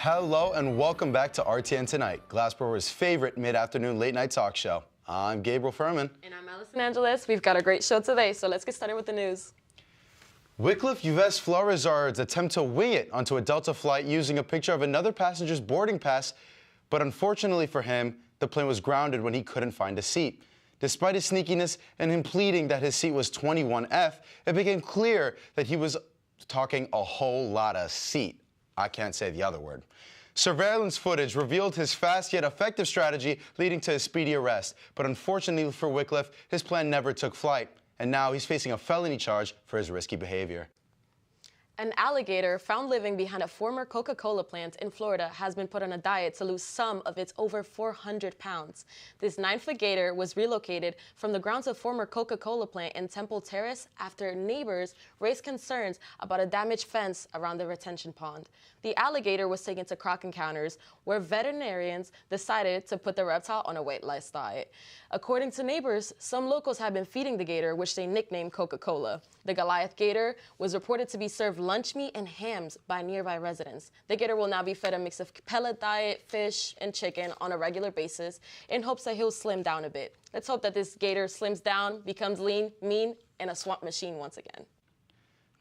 Hello and welcome back to RTN Tonight, Glassboro's favorite mid-afternoon late-night talk show. I'm Gabriel Furman. And I'm Allison Angeles. We've got a great show today, so let's get started with the news. Wycliffe Yves Florizard's attempt to wing it onto a Delta flight using a picture of another passenger's boarding pass, but unfortunately for him, the plane was grounded when he couldn't find a seat. Despite his sneakiness and him pleading that his seat was 21F, it became clear that he was talking a whole lot of seat. I can't say the other word. Surveillance footage revealed his fast yet effective strategy leading to his speedy arrest. But unfortunately for Wycliffe, his plan never took flight. And now he's facing a felony charge for his risky behavior. An alligator found living behind a former Coca-Cola plant in Florida has been put on a diet to lose some of its over 400 pounds. This 9-foot gator was relocated from the grounds of former Coca-Cola plant in Temple Terrace after neighbors raised concerns about a damaged fence around the retention pond. The alligator was taken to Croc Encounters, where veterinarians decided to put the reptile on a weight loss diet. According to neighbors, some locals have been feeding the gator, which they nicknamed Coca-Cola. The Goliath gator was reported to be served lunch meat and hams by nearby residents. The gator will now be fed a mix of pellet diet, fish, and chicken on a regular basis in hopes that he'll slim down a bit. Let's hope that this gator slims down, becomes lean, mean, and a swamp machine once again.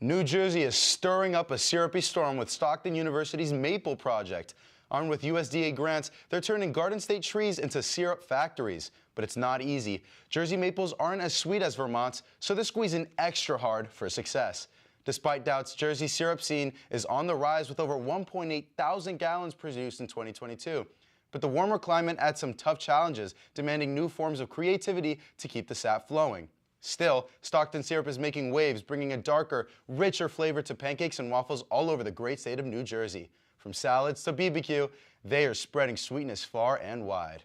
New Jersey is stirring up a syrupy storm with Stockton University's Maple Project. Armed with USDA grants, they're turning Garden State trees into syrup factories. But it's not easy. Jersey maples aren't as sweet as Vermont's, so they're squeezing extra hard for success. Despite doubts, Jersey syrup scene is on the rise with over 1.8 thousand gallons produced in 2022. But the warmer climate adds some tough challenges, demanding new forms of creativity to keep the sap flowing. Still, Stockton syrup is making waves, bringing a darker, richer flavor to pancakes and waffles all over the great state of New Jersey. From salads to BBQ, they are spreading sweetness far and wide.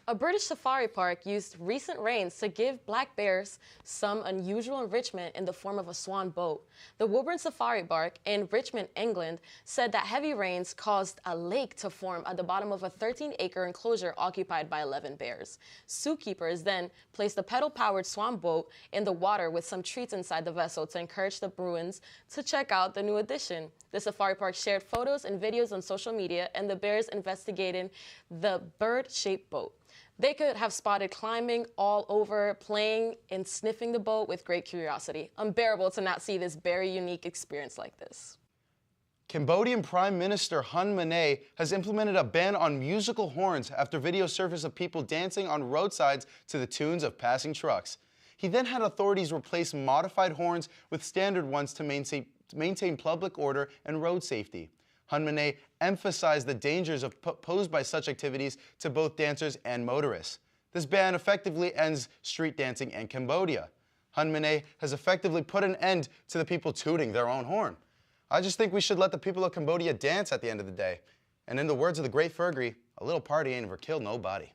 A British safari park used recent rains to give black bears some unusual enrichment in the form of a swan boat. The Woburn Safari Park in Richmond, England, said that heavy rains caused a lake to form at the bottom of a 13-acre enclosure occupied by 11 bears. Zookeepers then placed the pedal-powered swan boat in the water with some treats inside the vessel to encourage the Bruins to check out the new addition. The safari park shared photos and videos on social media, and the bears investigated the bird-shaped boat. They could have spotted climbing all over, playing and sniffing the boat with great curiosity. Unbearable to not see this very unique experience like this. Cambodian Prime Minister Hun Manet has implemented a ban on musical horns after video surfaced of people dancing on roadsides to the tunes of passing trucks. He then had authorities replace modified horns with standard ones to maintain public order and road safety. Hun Manet emphasized the dangers posed by such activities to both dancers and motorists. This ban effectively ends street dancing in Cambodia. Hun Manet has effectively put an end to the people tooting their own horn. I just think we should let the people of Cambodia dance at the end of the day. And in the words of the great Fergie, a little party ain't ever killed nobody.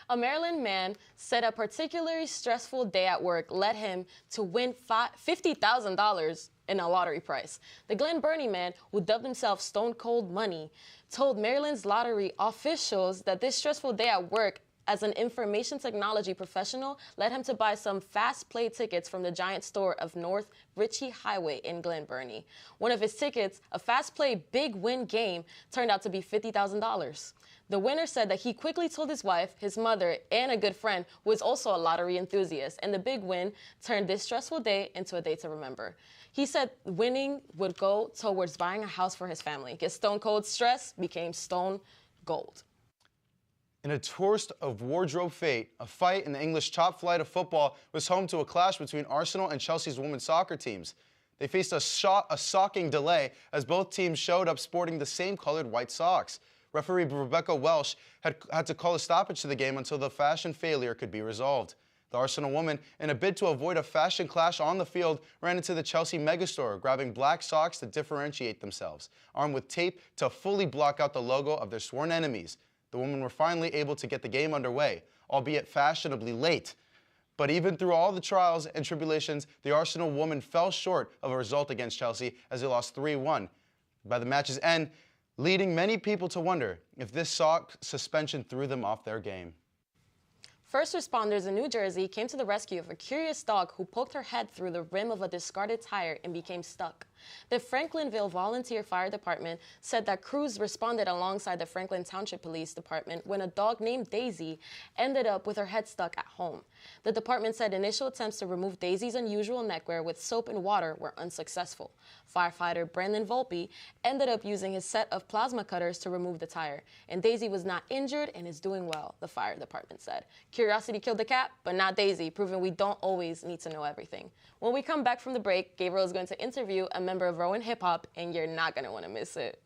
A Maryland man said a particularly stressful day at work led him to win $50,000 in a lottery prize. The Glen Burnie man, who dubbed himself Stone Cold Money, told Maryland's lottery officials that this stressful day at work as an information technology professional led him to buy some fast play tickets from the giant store of North Ritchie Highway in Glen Burnie. One of his tickets, a fast play big win game, turned out to be $50,000. The winner said that he quickly told his wife, his mother, and a good friend who is also a lottery enthusiast, and the big win turned this stressful day into a day to remember. He said winning would go towards buying a house for his family. His stone cold stress became stone gold. In a twist of wardrobe fate, a fight in the English top flight of football was home to a clash between Arsenal and Chelsea's women's soccer teams. They faced a socking delay as both teams showed up sporting the same colored white socks. Referee Rebecca Welsh had to call a stoppage to the game until the fashion failure could be resolved. The Arsenal women, in a bid to avoid a fashion clash on the field, ran into the Chelsea megastore, grabbing black socks to differentiate themselves, armed with tape to fully block out the logo of their sworn enemies. The women were finally able to get the game underway, albeit fashionably late. But even through all the trials and tribulations, the Arsenal women fell short of a result against Chelsea as they lost 3-1. By the match's end, leading many people to wonder if this sock suspension threw them off their game. First responders in New Jersey came to the rescue of a curious dog who poked her head through the rim of a discarded tire and became stuck. The Franklinville Volunteer Fire Department said that crews responded alongside the Franklin Township Police Department when a dog named Daisy ended up with her head stuck at home. The department said initial attempts to remove Daisy's unusual neckwear with soap and water were unsuccessful. Firefighter Brandon Volpe ended up using his set of plasma cutters to remove the tire, and Daisy was not injured and is doing well, the fire department said. Curiosity killed the cat, but not Daisy, proving we don't always need to know everything. When we come back from the break, Gabriel is going to interview a member of Rowan Hip Hop, and you're not going to want to miss it.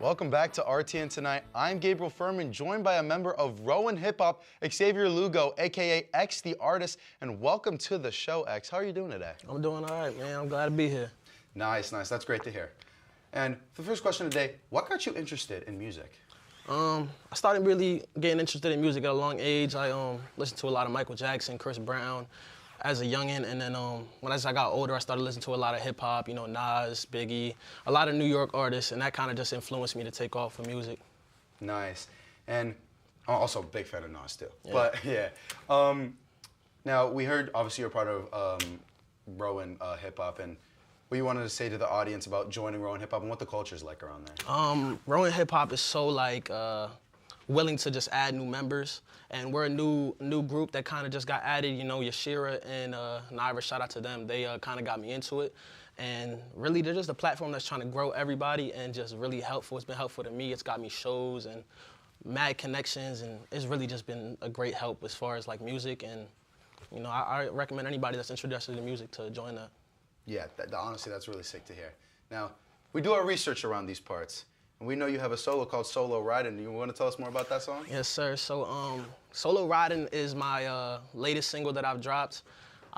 Welcome back to RTN Tonight. I'm Gabriel Furman, joined by a member of Rowan Hip Hop, Xavier Lugo, aka X the Artist, and welcome to the show, X. How are you doing today? I'm doing all right, man. I'm glad to be here. Nice, nice. That's great to hear. And the first question today, what got you interested in music? I started really getting interested in music at a long age. I listened to a lot of Michael Jackson, Chris Brown as a youngin', and then as I got older, I started listening to a lot of hip hop, you know, Nas, Biggie, a lot of New York artists, and that kind of just influenced me to take off for music. Nice. And I'm also a big fan of Nas too. Yeah. But yeah. Now, we heard, obviously, you're part of Rowan Hip Hop, and what you wanted to say to the audience about joining Rowan Hip Hop and what the culture is like around there. Rowan Hip Hop is so like willing to just add new members, and we're a new group that kind of just got added. You know, Yashira and Naira, shout out to them. They kind of got me into it, and really they're just a platform that's trying to grow everybody and just really helpful. It's been helpful to me. It's got me shows and mad connections, and it's really just been a great help as far as like music. And you know, I recommend anybody that's interested in music to join that. Yeah, honestly, that's really sick to hear. Now, we do our research around these parts, and we know you have a solo called Solo Riding. You want to tell us more about that song? Yes, sir. So, Solo Riding is my latest single that I've dropped.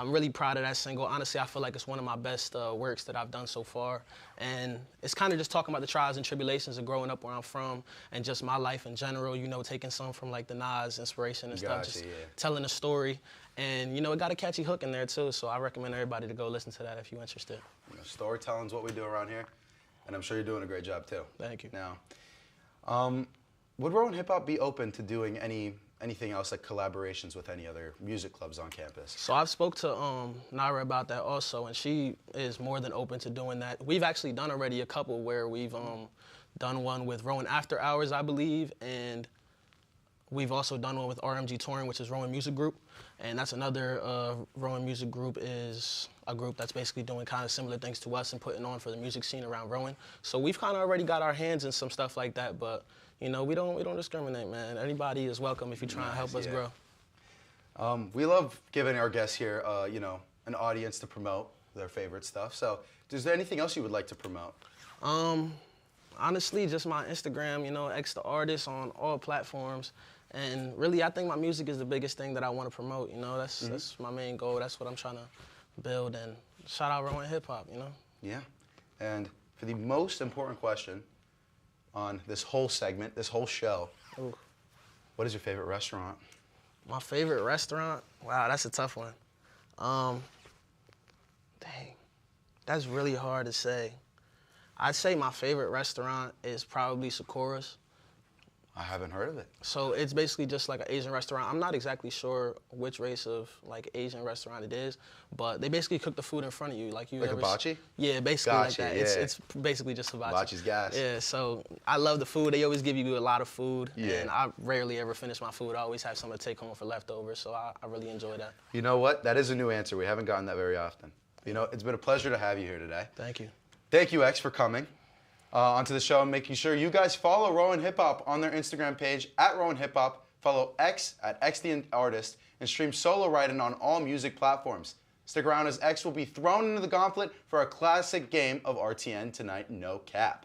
I'm really proud of that single. Honestly, I feel like it's one of my best works that I've done so far. And it's kind of just talking about the trials and tribulations of growing up where I'm from and just my life in general, you know, taking some from like the Nas inspiration and stuff, just telling a story. And, you know, it got a catchy hook in there too, so I recommend everybody to go listen to that if you're interested. You know, storytelling's what we do around here, and I'm sure you're doing a great job too. Thank you. Now, would Rowan Hip Hop be open to doing anything else, like collaborations with any other music clubs on campus? So I've spoke to Naira about that also, and she is more than open to doing that. We've actually done already a couple where we've done one with Rowan After Hours, I believe, and we've also done one with RMG Touring, which is Rowan Music Group. And that's another, Rowan Music Group is a group that's basically doing kind of similar things to us and putting on for the music scene around Rowan. So we've kind of already got our hands in some stuff like that, but you know, we don't discriminate, man. Anybody is welcome if you're trying to help us grow. We love giving our guests here, you know, an audience to promote their favorite stuff. So is there anything else you would like to promote? Honestly, just my Instagram, you know, X the Artist on all platforms. And really, I think my music is the biggest thing that I want to promote, you know. That's my main goal. That's what I'm trying to build. And shout out Rowan Hip Hop, you know. Yeah. And for the most important question on this whole segment, this whole show, what is your favorite restaurant? My favorite restaurant? Wow, that's a tough one. Dang, that's really hard to say. I'd say my favorite restaurant is probably Sakura's. I haven't heard of it. So it's basically just like an Asian restaurant. I'm not exactly sure which race of like Asian restaurant it is, but they basically cook the food in front of you. Like hibachi? Yeah, basically Gotcha, like that. yeah. It's basically just hibachi. Hibachi's gas. Yeah, so I love the food. They always give you a lot of food, Yeah. and I rarely ever finish my food. I always have something to take home for leftovers, so I really enjoy that. You know what? That is a new answer. We haven't gotten that very often. You know, it's been a pleasure to have you here today. Thank you. Thank you, X, for coming onto the show and making sure you guys follow Rowan Hip Hop on their Instagram page at Rowan Hip Hop. Follow X at X the Artist and stream Solo Riding on all music platforms. Stick around as X will be thrown into the gauntlet for a classic game of RTN tonight, No Cap.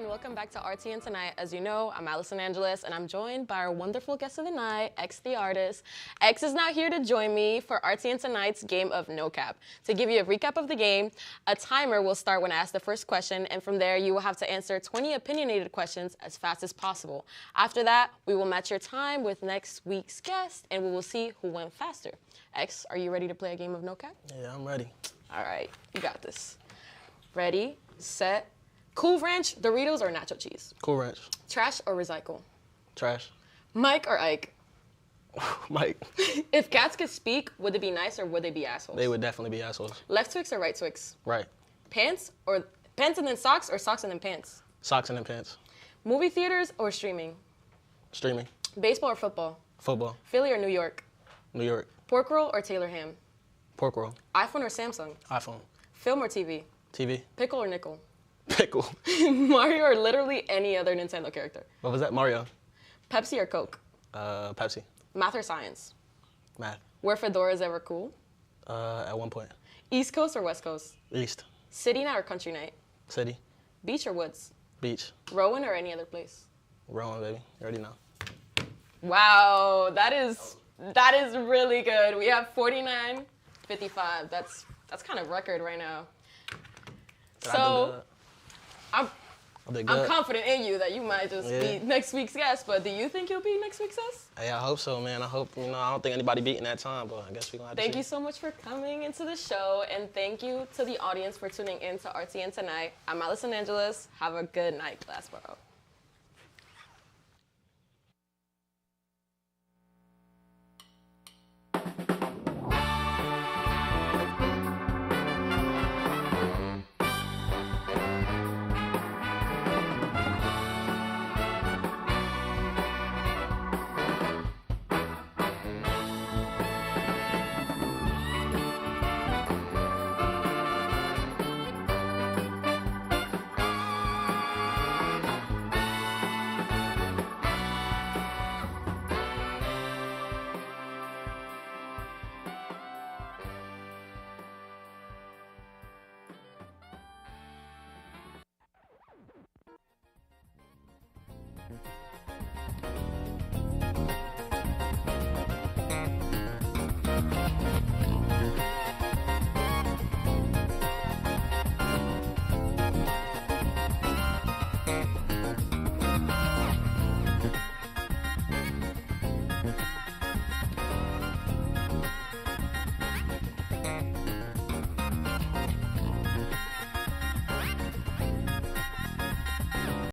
welcome back to RTN Tonight. As you know, I'm Allison Angeles, and I'm joined by our wonderful guest of the night, X the artist. X is not here to join me for RTN Tonight's game of No Cap. To give you a recap of the game, a timer will start when I ask the first question, and from there, you will have to answer 20 opinionated questions as fast as possible. After that, we will match your time with next week's guest, and we will see who went faster. X, are you ready to play a game of No Cap? Yeah, I'm ready. All right, you got this. Ready, set, Cool Ranch, Doritos, or nacho cheese? Cool Ranch. Trash or recycle? Trash. Mike or Ike? Mike. If cats could speak, would they be nice or would they be assholes? They would definitely be assholes. Left Twix or right Twix? Right. Pants and then socks or socks and then pants? Socks and then pants. Movie theaters or streaming? Streaming. Baseball or football? Football. Philly or New York? New York. Pork roll or Taylor ham? Pork roll. iPhone or Samsung? iPhone. Film or TV? TV. Pickle or nickel? Pickle. Mario or literally any other Nintendo character? What was that? Mario. Pepsi or Coke? Pepsi. Math or science? Math. Were fedoras ever cool? At one point. East Coast or West Coast? East. City night or country night? City. Beach or woods? Beach. Rowan or any other place? Rowan, baby. You already know. Wow, that is really good. We have 49-55. That's kind of record right now. So I'm confident in you that you might just be next week's guest, but do you think you'll be next week's guest? Hey, I hope so, man. I hope, I don't think anybody beating that time, but I guess we're going to have to see. Thank you so much for coming into the show, and thank you to the audience for tuning in to RTN Tonight. I'm Allison Angeles. Have a good night, Glassboro.